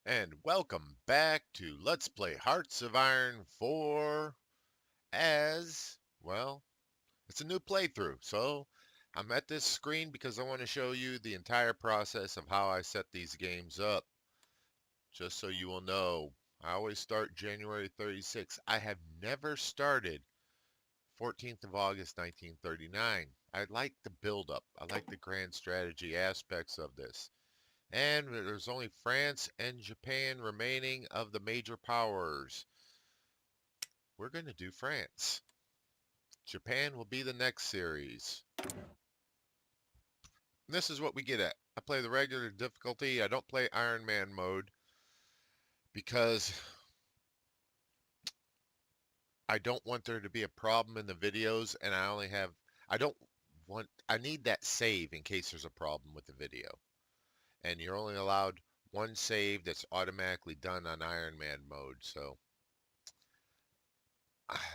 And welcome back to Let's Play Hearts of Iron 4 as, well, it's a new playthrough. So I'm at this screen because I want to show you the entire process of how I set these games up. Just so you will know, I always start January 36th. I have never started 14th of August 1939. I like the build-up. I like the grand strategy aspects of this. And there's only France and Japan remaining of the major powers. We're going to do France. Japan will be the next series. And this is what we get at. I play the regular difficulty. I don't play Iron Man mode because I don't want there to be a problem in the videos, and I don't I need that save in case there's a problem with the video. And you're only allowed one save that's automatically done on Iron Man mode, so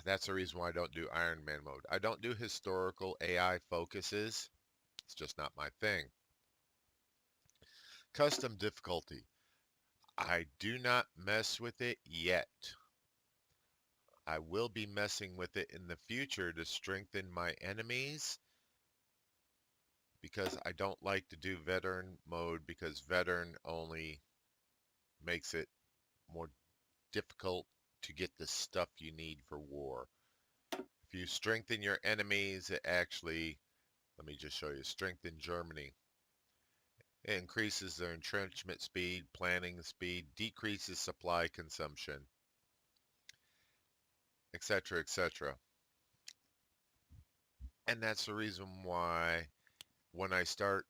that's the reason why I don't do Iron Man mode. I don't do historical AI focuses. It's just not my thing. Custom difficulty. I do not mess with it yet. I will be messing with it in the future to strengthen my enemies because I don't like to do veteran mode because veteran only makes it more difficult to get the stuff you need for war. If you strengthen your enemies, it actually, let me just show you, strengthen Germany. It increases their entrenchment speed, planning speed, decreases supply consumption, etc., etc. And that's the reason why when I start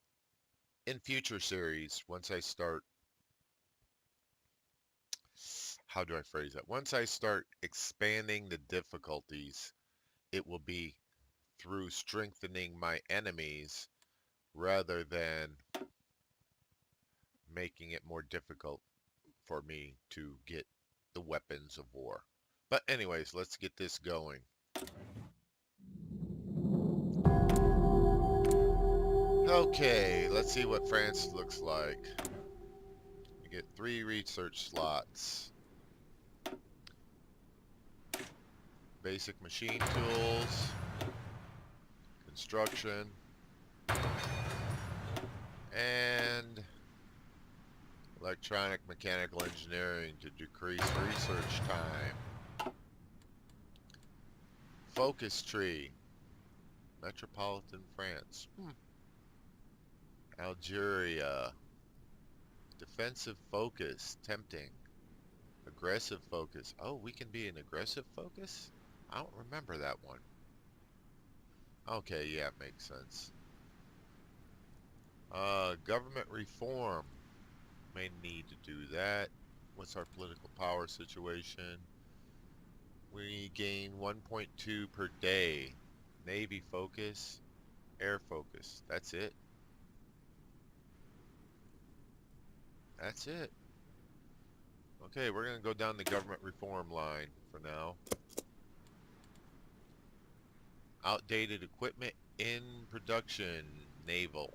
in future series, once I start, how do I phrase that? Once I start expanding the difficulties, it will be through strengthening my enemies rather than making it more difficult for me to get the weapons of war. But anyways, let's get this going. Okay, let's see what France looks like. You get 3 research slots. Basic machine tools, construction, and electronic mechanical engineering to decrease research time. Focus tree, metropolitan France. Algeria, defensive focus, tempting. Aggressive focus. Oh, we can be an aggressive focus? I don't remember that one. Okay, yeah, it makes sense. Government reform. May need to do that. What's our political power situation? We gain 1.2 per day. Navy focus, air focus. That's it. That's it. Okay, we're going to go down the government reform line for now. Outdated equipment in production. Naval.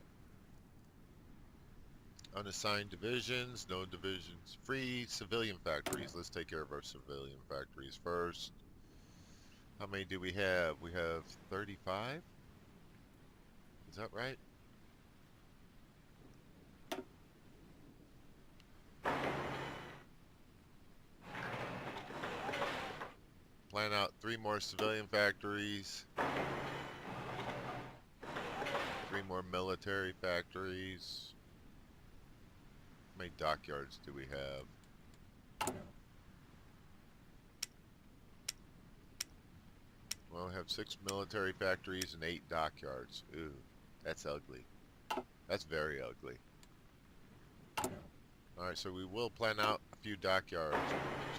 Unassigned divisions, no divisions. Free civilian factories. Let's take care of our civilian factories first. How many do we have? We have 35? Is that right? Plan out 3 more civilian factories. 3 more military factories. How many dockyards do we have? Well, we have 6 military factories and 8 dockyards. Ooh, that's ugly. That's very ugly. Alright, so we will plan out a few dockyards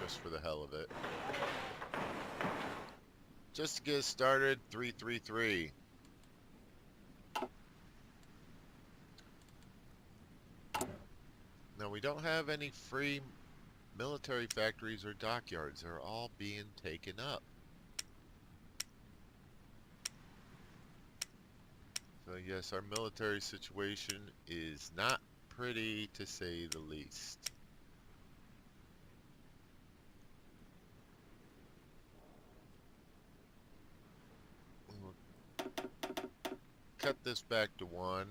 just for the hell of it. Just to get us started, 333. Now, we don't have any free military factories or dockyards. They're all being taken up. So yes, our military situation is not pretty to say the least. cut this back to 1.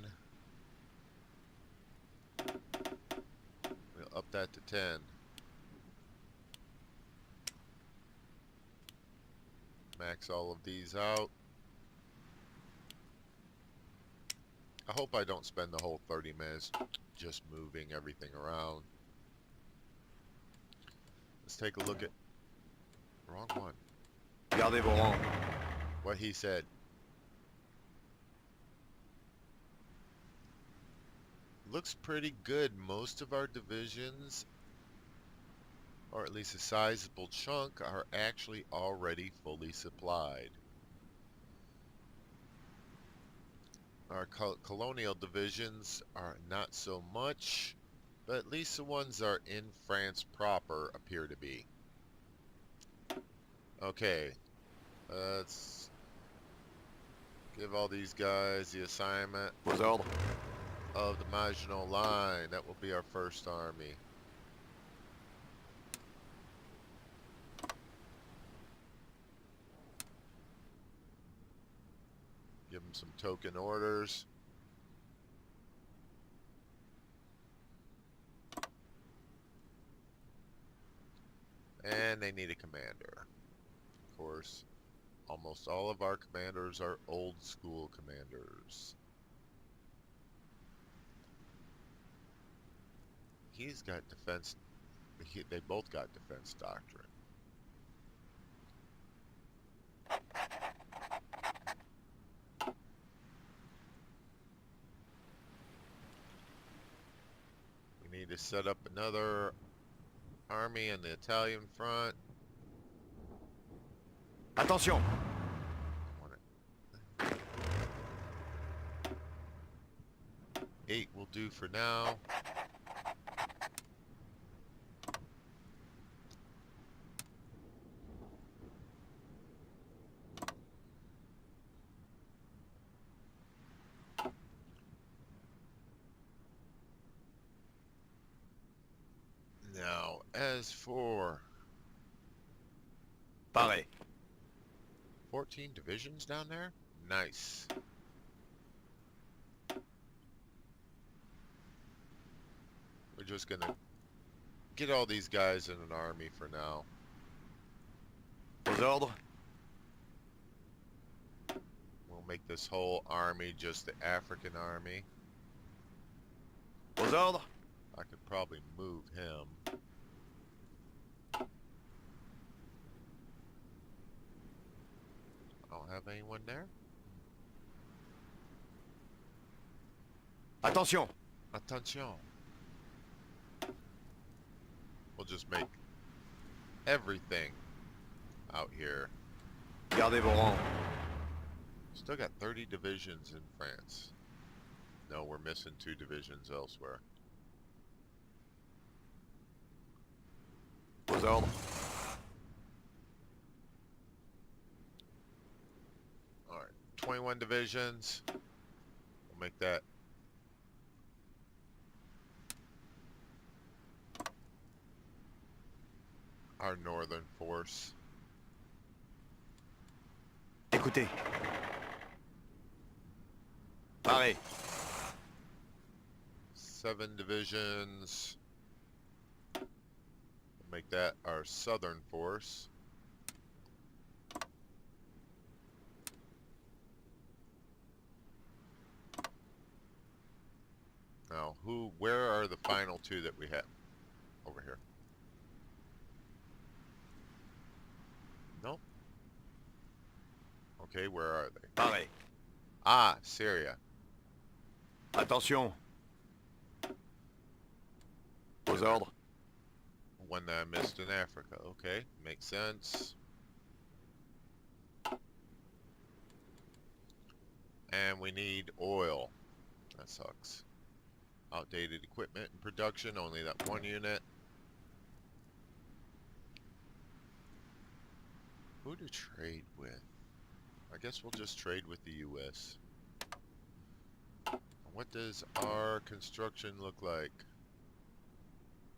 We'll up that to 10. Max all of these out. I hope I don't spend the whole 30 minutes just moving everything around. Let's take a look at... Wrong one. Gardez vos rangs. What he said. Looks pretty good. Most of our divisions, or at least a sizable chunk, are actually already fully supplied. Our colonial divisions are not so much, but at least the ones that are in France proper appear to be. Okay, let's give all these guys the assignment Vos ordres. of the Maginot Line. That will be our first army. Give them some token orders. And they need a commander. Of course, almost all of our commanders are old school commanders. He's got defense. They both got defense doctrine. We need to set up another army in the Italian front. Attention. 8 will do for now. Now, as for Pareil. 14 divisions down there? Nice. We're just gonna get all these guys in an army for now. Vos ordres. We'll make this whole army just the African army. Vos ordres. I could probably move him. I don't have anyone there. Attention. Attention. We'll just make everything out here. Gardez vos rangs. Still got 30 divisions in France. No, we're missing 2 divisions elsewhere. Vos ordres. Alright, 21 divisions. We'll make that our northern force. Écoutez. Pareil. 7 divisions. We'll make that our southern force. Now, where are the final 2 that we have? Over here. Nope. Okay, where are they? Pareil. Ah, Syria. Attention. Vos ordres. One that I missed in Africa. Okay, makes sense. And we need oil. That sucks. Outdated equipment and production, only that 1 unit. Who to trade with? I guess we'll just trade with the US. What does our construction look like?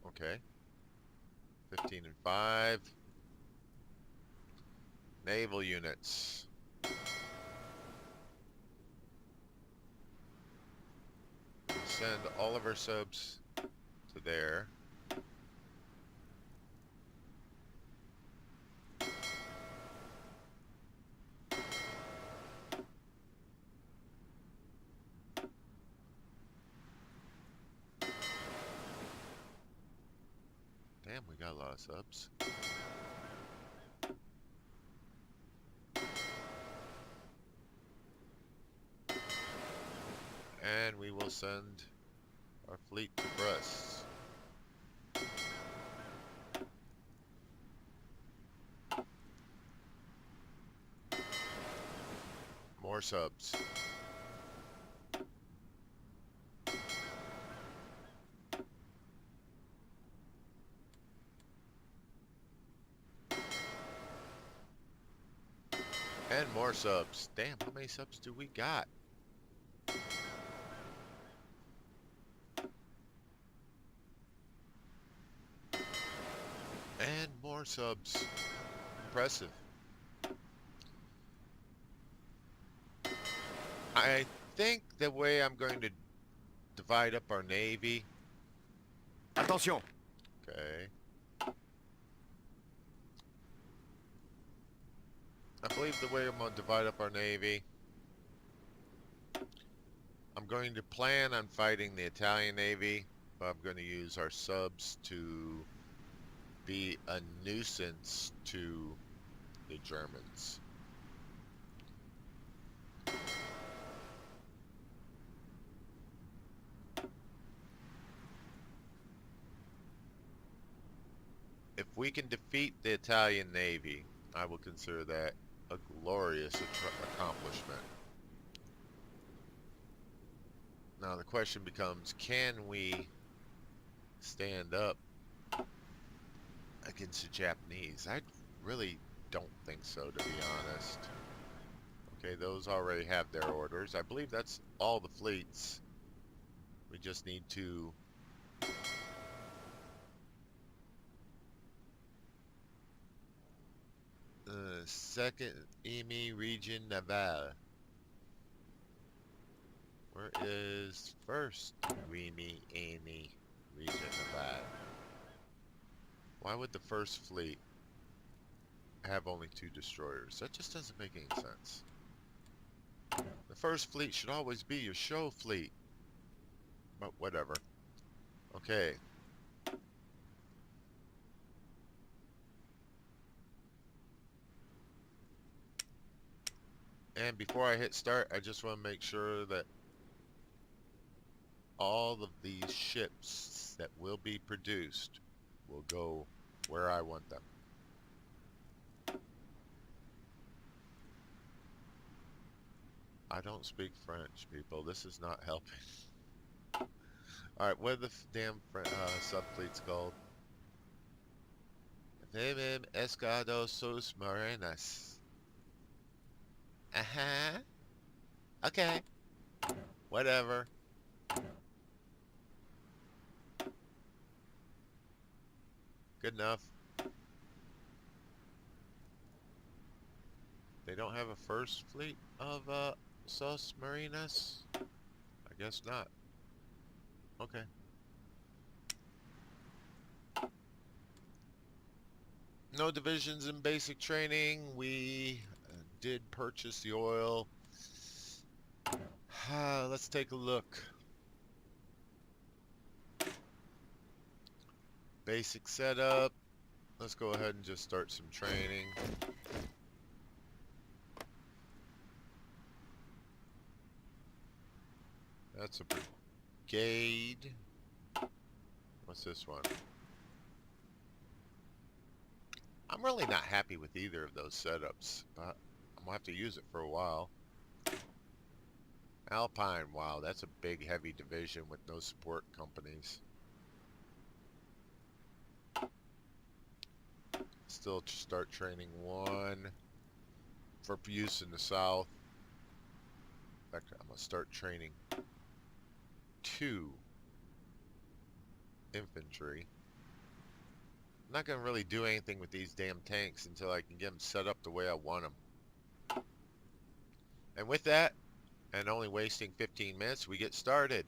Okay. 15 and 5. Naval units. send all of our subs to there. Damn, we got a lot of subs. And we will send our fleet to Brest. More subs. And more subs. Damn, how many subs do we got? And more subs. Impressive. I think the way I'm going to divide up our navy. Attention. Okay. I believe the way I'm going to divide up our navy, I'm going to plan on fighting the Italian navy, but I'm going to use our subs to be a nuisance to the Germans. If we can defeat the Italian navy, I will consider that a glorious accomplishment. Now the question becomes, can we stand up against the Japanese? I really don't think so, to be honest. Okay, those already have their orders. I believe that's all the fleets. We just need to second EME region naval. Where is first EME region naval? Why would the first fleet have only 2 destroyers? That just doesn't make any sense. The first fleet should always be your show fleet. But whatever. Okay. And before I hit start, I just want to make sure that all of these ships that will be produced will go where I want them. I don't speak French, people. This is not helping. Alright, what are the damn subfleets called? Nemem Escado sus Marinas. Uh-huh. Okay. Whatever. Good enough. They don't have a first fleet of sus Marinas? I guess not. Okay. No divisions in basic training. We did purchase the oil. Let's take a look. Basic setup. Let's go ahead and just start some training. That's a brigade. What's this one? I'm really not happy with either of those setups, but I'm gonna have to use it for a while. Alpine, wow, that's a big heavy division with no support companies. Still start training 1 for use in the south. In fact, I'm gonna start training 2 infantry. I'm not gonna really do anything with these damn tanks until I can get them set up the way I want them. And with that, and only wasting 15 minutes, we get started.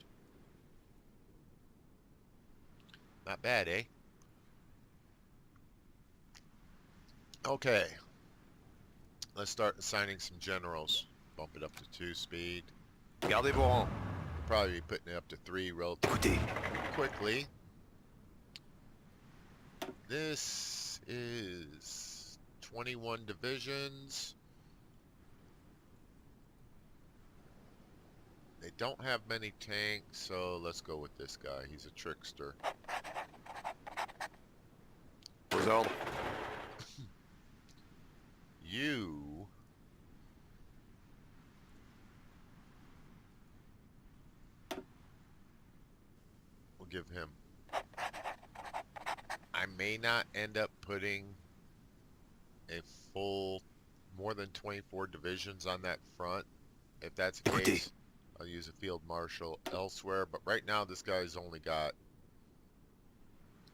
Not bad, eh? Okay, let's start assigning some generals. Bump it up to 2 speed. Gardez vos rangs. We'll probably be putting it up to 3 relatively Écoutez. quickly. This is 21 divisions. They don't have many tanks, so let's go with this guy. He's a trickster. Vos ordres. You will give him. I may not end up putting a full more than 24 divisions on that front. If that's the Écoutez. case, I'll use a field marshal elsewhere. But right now, this guy's only got.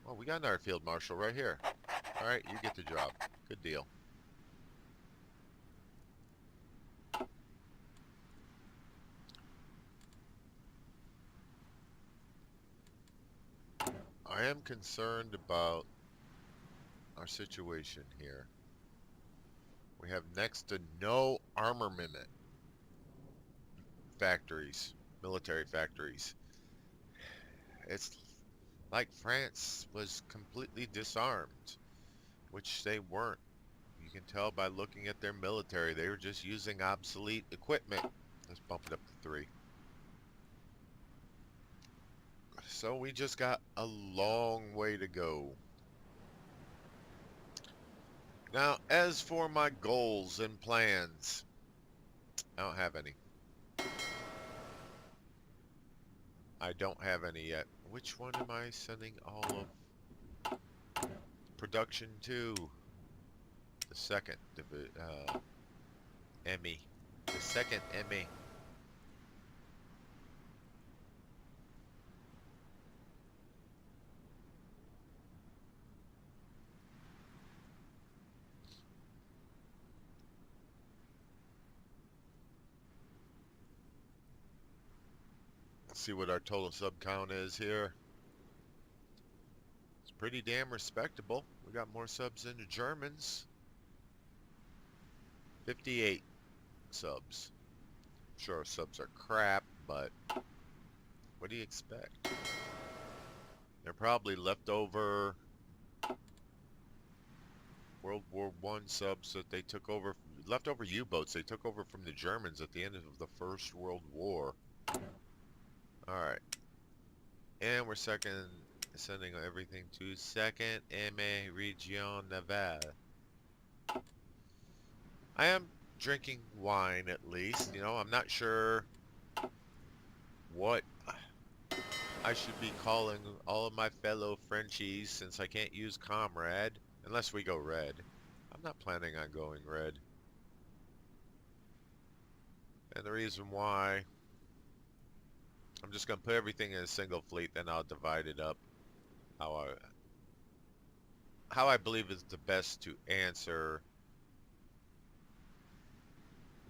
Well, we got another field marshal right here. All right, you get the job. Good deal. I am concerned about our situation here. We have next to no armament factories, military factories. It's like France was completely disarmed, which they weren't. You can tell by looking at their military. They were just using obsolete equipment. Let's bump it up to 3. So we just got a long way to go. Now, as for my goals and plans, I don't have any. I don't have any yet. Which one am I sending all of production to? The second, Emmy. The second Emmy. Let's see what our total sub count is here. It's pretty damn respectable. We got more subs than the Germans. 58 subs. Sure, our subs are crap, but what do you expect? They're probably leftover World War I subs that they took over, leftover U-boats they took over from the Germans at the end of the First World War. Alright. And we're sending everything to second MA Region Naval. I am drinking wine at least. You know, I'm not sure what I should be calling all of my fellow Frenchies since I can't use comrade unless we go red. I'm not planning on going red. And the reason why, I'm just going to put everything in a single fleet, then I'll divide it up how I believe is the best to answer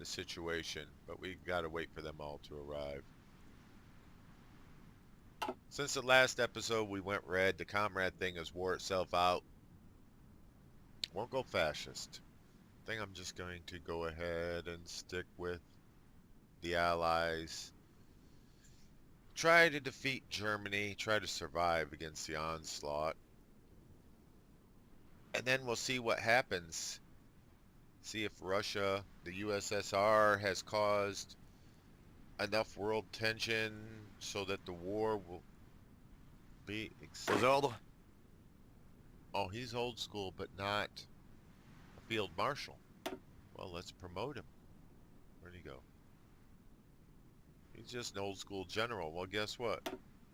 the situation. But we got to wait for them all to arrive. Since the last episode we went red, the comrade thing has wore itself out. Won't go fascist. I think I'm just going to go ahead and stick with the Allies. Try to defeat Germany, try to survive against the onslaught. And then we'll see what happens. See if Russia, the USSR, has caused enough world tension so that the war will be... Vos ordres. Oh, he's old school, but not a field marshal. Well, let's promote him. Where'd he go? He's just an old school general. Well, guess what?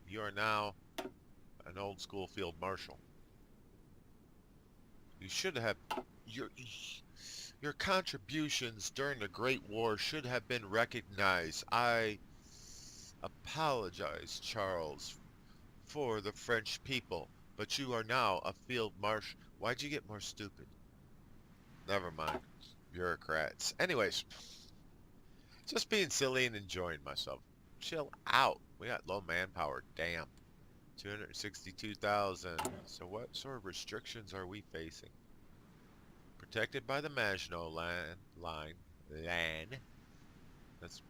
You are now an old school field marshal. You should have your contributions during the Great War should have been recognized. I apologize, Charles, for the French people, but you are now a field marshal. Why'd you get more stupid? Never mind. Bureaucrats. Anyways, just being silly and enjoying myself. Chill out. We got low manpower. Damn. 262,000. So what sort of restrictions are we facing? Protected by the Maginot line. That's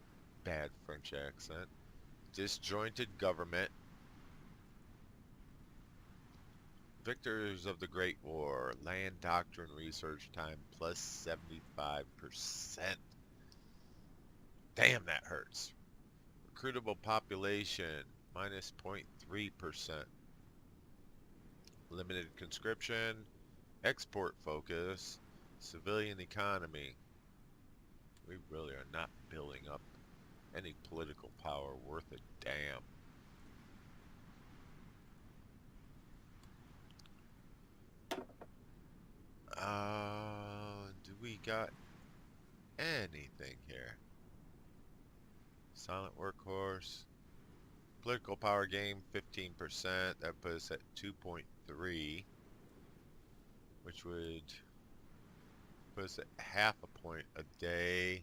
bad French accent. Disjointed government. Victors of the Great War. Land doctrine research time plus 75%. Damn, that hurts. Recruitable population minus 0.3%. Limited conscription. Export focus. Civilian economy. We really are not building up any political power worth a damn. Do we got anything here? Silent workhorse. Political power game, 15%. That puts us at 2.3, which would put us at half a point a day,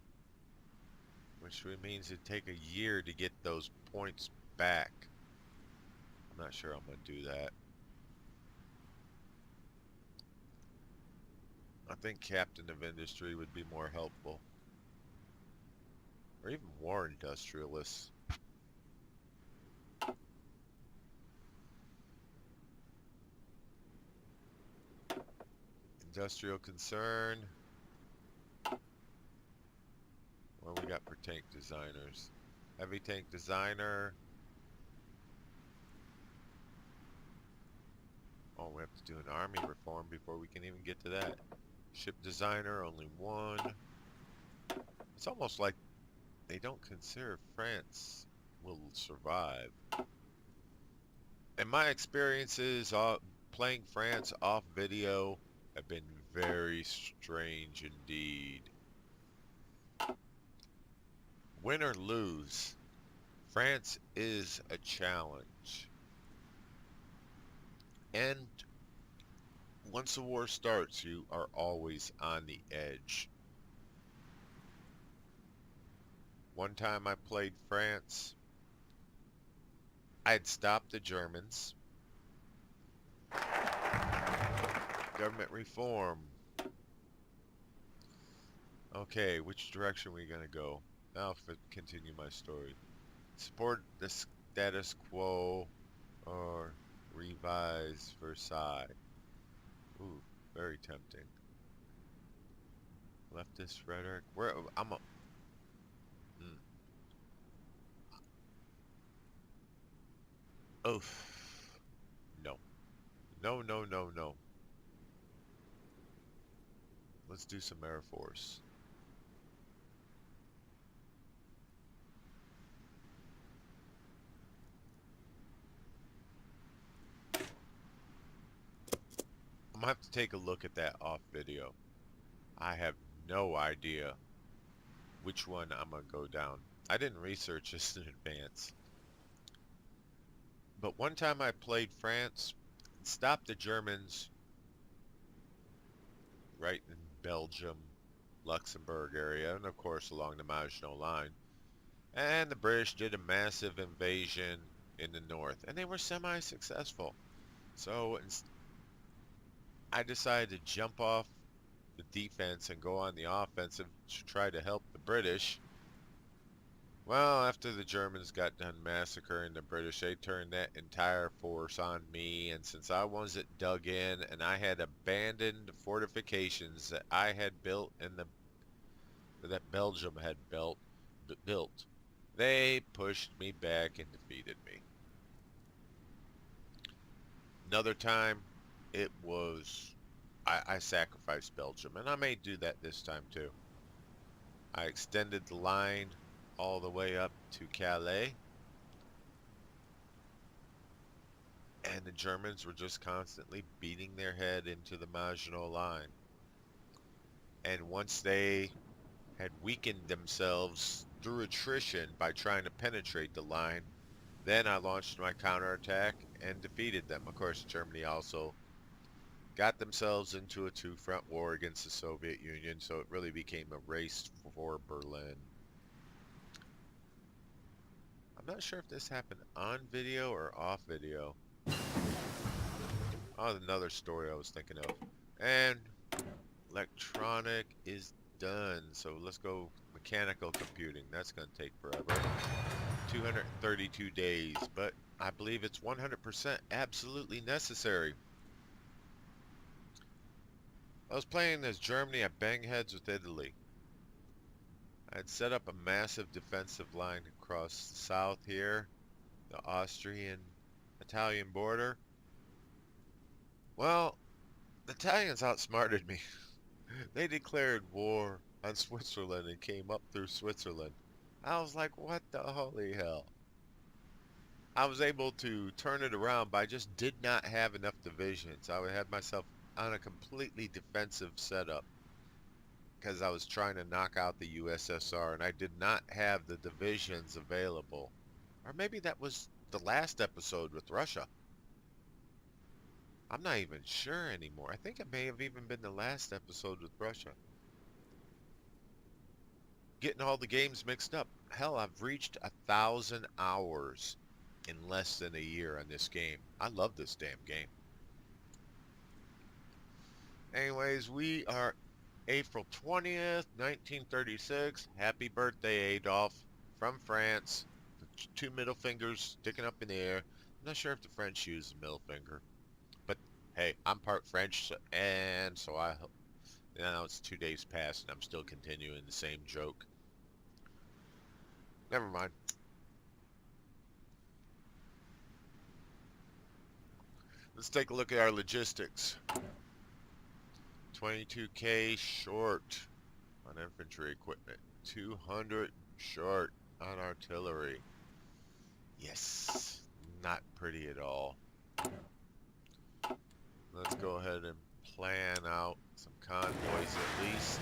which means it'd take a year to get those points back. I'm not sure I'm going to do that. I think Captain of Industry would be more helpful. Or even War Industrialists. Industrial Concern. What do we got for tank designers? Heavy tank designer. Oh, we have to do an army reform before we can even get to that. Ship designer, only one. It's almost like they don't consider France will survive. And my experiences playing France off video have been very strange indeed. Win or lose, France is a challenge. And once the war starts, you are always on the edge. One time I played France, I had stopped the Germans. Government reform. Okay, which direction are we going to go? Now continue my story. Support the status quo or revise Versailles. Ooh, very tempting. Leftist rhetoric. Where I'm a. Oof. No. No, no, no, no. Let's do some Air Force. I'm gonna have to take a look at that off video. I have no idea which one I'm gonna go down. I didn't research this in advance. But one time I played France, stopped the Germans right in Belgium, Luxembourg area, and of course along the Maginot Line. And the British did a massive invasion in the north, and they were semi-successful. So I decided to jump off the defense and go on the offensive to try to help the British. Well, after the Germans got done massacring the British, they turned that entire force on me, and since I wasn't dug in and I had abandoned fortifications that I had built and that Belgium had built, they pushed me back and defeated me. Another time, it was I sacrificed Belgium, and I may do that this time too. I extended the line all the way up to Calais, and the Germans were just constantly beating their head into the Maginot Line. And once they had weakened themselves through attrition by trying to penetrate the line, then I launched my counterattack and defeated them. Of course, Germany also got themselves into a two-front war against the Soviet Union, so it really became a race for Berlin. I'm not sure if this happened on video or off video. Oh, another story I was thinking of. And electronic is done. So let's go mechanical computing. That's going to take forever. 232 days, but I believe it's 100% absolutely necessary. I was playing as Germany. I bang heads with Italy. I had set up a massive defensive line across south here, the Austrian-Italian border. Well, the Italians outsmarted me. They declared war on Switzerland and came up through Switzerland. I was like, what the holy hell? I was able to turn it around, but I just did not have enough divisions. I had myself on a completely defensive setup because I was trying to knock out the USSR and I did not have the divisions available. Or maybe that was the last episode with Russia. I'm not even sure anymore. I think it may have even been the last episode with Russia. Getting all the games mixed up. Hell, I've reached 1,000 hours in less than a year on this game. I love this damn game. Anyways, we are April 20th, 1936. Happy birthday, Adolf, from France. The two middle fingers sticking up in the air. I'm not sure if the French use the middle finger, but hey, I'm part French, and so now it's 2 days past, and I'm still continuing the same joke. Never mind. Let's take a look at our logistics. 22K short on infantry equipment. 200 short on artillery. Yes, not pretty at all. Let's go ahead and plan out some convoys at least.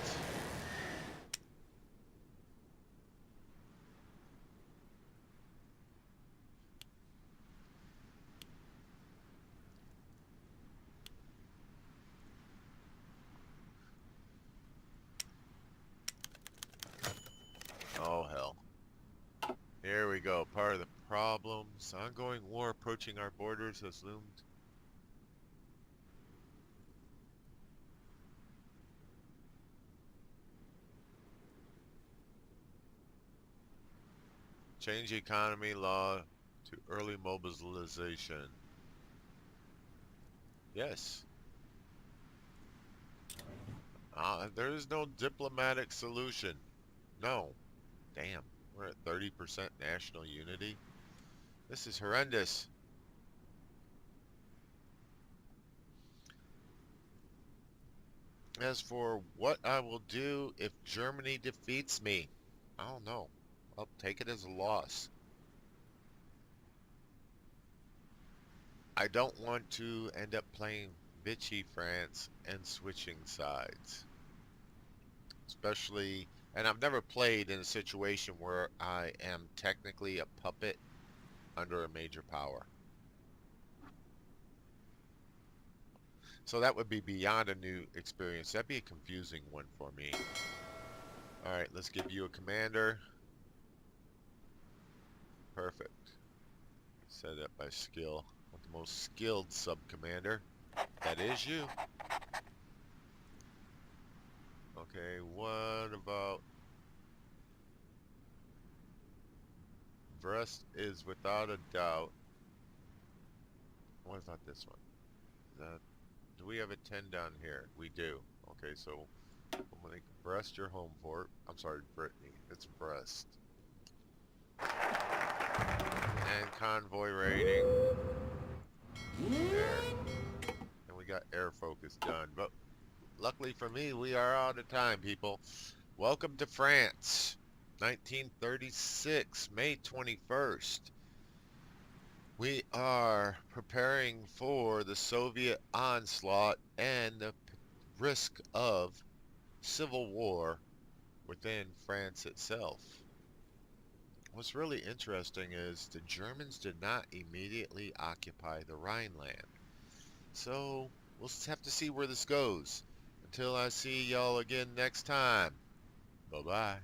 Oh hell. Here we go. Part of the problems. Ongoing war approaching our borders has loomed. Change the economy law to early mobilization. Yes. There is no diplomatic solution. No. Damn. We're at 30% national unity. This is horrendous. As for what I will do if Germany defeats me, I don't know. I'll take it as a loss. I don't want to end up playing Vichy France and switching sides. Especially, and I've never played in a situation where I am technically a puppet under a major power. So that would be beyond a new experience. That'd be a confusing one for me. Alright, let's give you a commander. Perfect. Set up by skill. With the most skilled sub-commander. That is you. Okay, what about... Brest is without a doubt... What about this one? Do we have a 10 down here? We do. Okay, so I'm gonna make Brest your home port. I'm sorry, Brittany. It's Brest. And convoy rating. There. And we got air focus done. But luckily for me, we are out of time, people. Welcome to France. 1936, May 21st. We are preparing for the Soviet onslaught and the risk of civil war within France itself. What's really interesting is the Germans did not immediately occupy the Rhineland. So we'll have to see where this goes. Until I see y'all again next time. Bye-bye.